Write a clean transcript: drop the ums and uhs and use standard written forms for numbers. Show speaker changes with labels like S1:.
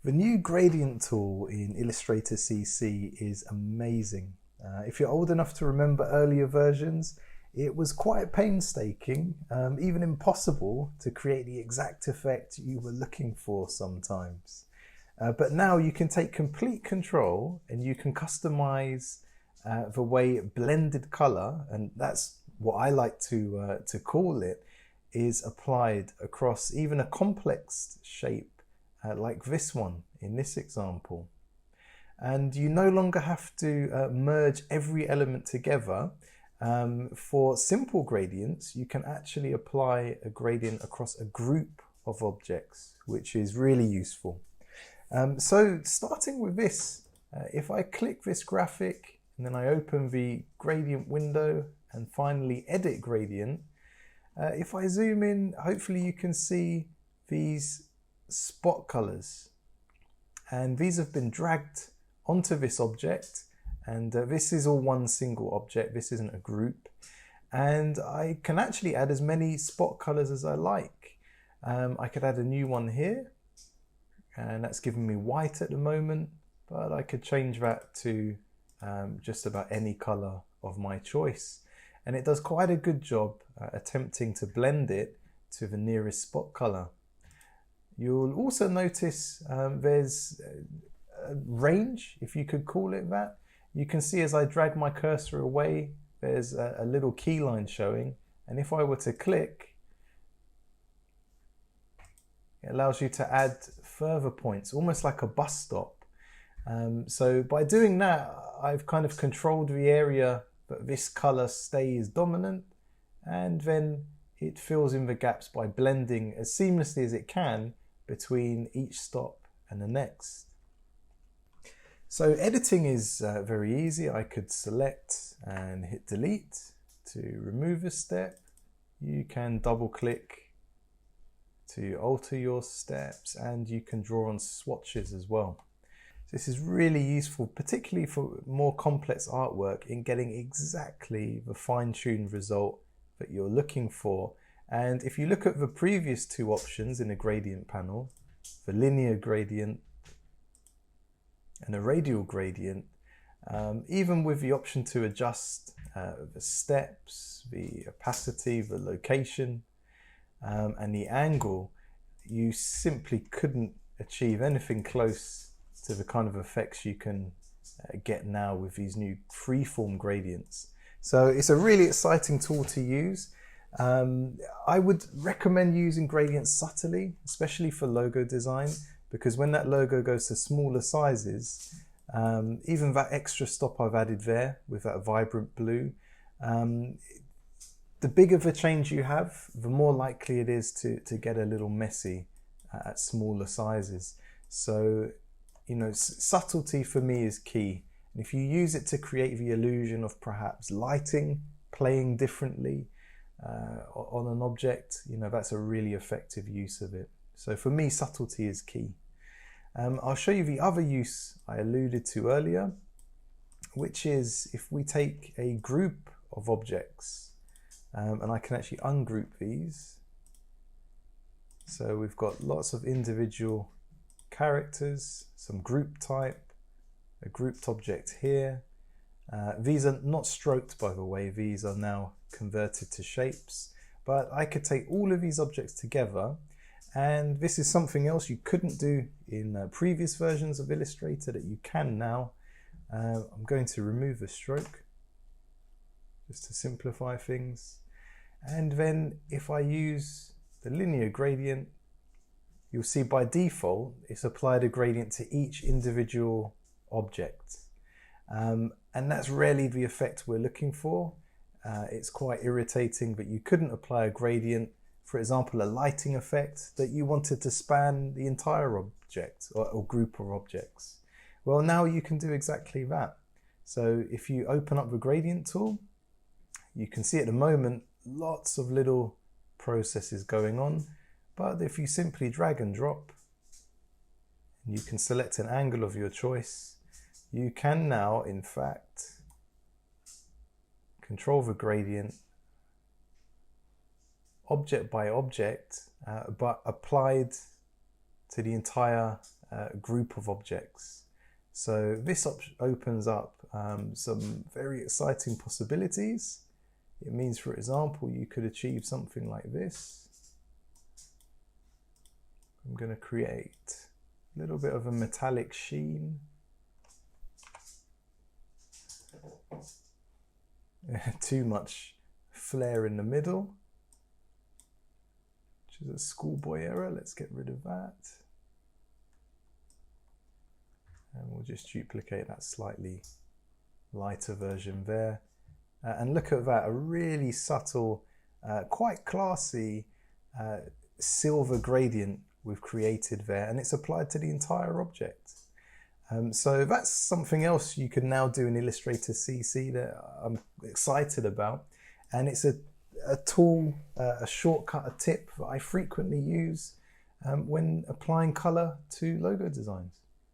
S1: The new gradient tool in Illustrator CC is amazing. If you're old enough to remember earlier versions, it was quite painstaking, even impossible to create the exact effect you were looking for sometimes. But now you can take complete control and you can customize the way blended color, and that's what I like to call it, is applied across even a complex shape like this one in this example. And you no longer have to merge every element together. For simple gradients, you can actually apply a gradient across a group of objects, which is really useful. So starting with this, if I click this graphic and then I open the gradient window and finally edit gradient, if I zoom in, hopefully you can see these spot colors, and these have been dragged onto this object, and this is all one single object, this isn't a group, and I can actually add as many spot colors as I like. I could add a new one here, and that's giving me white at the moment, but I could change that to just about any color of my choice, and it does quite a good job attempting to blend it to the nearest spot color. You'll also notice there's a range, if you could call it that. You can see as I drag my cursor away, there's a little key line showing, and if I were to click, it allows you to add further points, almost like a bus stop. So by doing that, I've kind of controlled the area that this color stays dominant, and then it fills in the gaps by blending as seamlessly as it can between each stop and the next. So editing is very easy. I could select and hit delete to remove a step. You can double click to alter your steps, and you can draw on swatches as well. This is really useful, particularly for more complex artwork, in getting exactly the fine-tuned result that you're looking for. And if you look at the previous two options in the gradient panel, the linear gradient and a radial gradient, even with the option to adjust the steps, the opacity, the location, and the angle, you simply couldn't achieve anything close to the kind of effects you can get now with these new freeform gradients. So it's a really exciting tool to use. I would recommend using gradients subtly, especially for logo design, because when that logo goes to smaller sizes, even that extra stop I've added there with that vibrant blue, the bigger the change you have, the more likely it is to get a little messy at smaller sizes. So, you know, subtlety for me is key. And if you use it to create the illusion of perhaps lighting playing differently on an object, you know, that's a really effective use of it. So for me, subtlety is key. I'll show you the other use I alluded to earlier, which is if we take a group of objects, and I can actually ungroup these. So we've got lots of individual characters, some group type, a grouped object here. These are not stroked, by the way, these are now converted to shapes, but I could take all of these objects together, and this is something else you couldn't do in previous versions of Illustrator that you can now. I'm going to remove the stroke just to simplify things, and then if I use the linear gradient, you'll see by default it's applied a gradient to each individual object, and that's rarely the effect we're looking for. It's quite irritating that you couldn't apply a gradient, for example a lighting effect, that you wanted to span the entire object or group of objects. Well, now you can do exactly that. So if you open up the gradient tool, you can see at the moment lots of little processes going on, but if you simply drag and drop, you can select an angle of your choice, you can now in fact control the gradient object by object, but applied to the entire group of objects. So this opens up some very exciting possibilities. It means, for example, you could achieve something like this. I'm going to create a little bit of a metallic sheen. Too much flare in the middle, which is a schoolboy error. Let's get rid of that. And we'll just duplicate that slightly lighter version there. And look at that, a really subtle, quite classy silver gradient we've created there, and it's applied to the entire object. So that's something else you can now do in Illustrator CC that I'm excited about. And it's a tool, a shortcut, a tip that I frequently use when applying color to logo designs.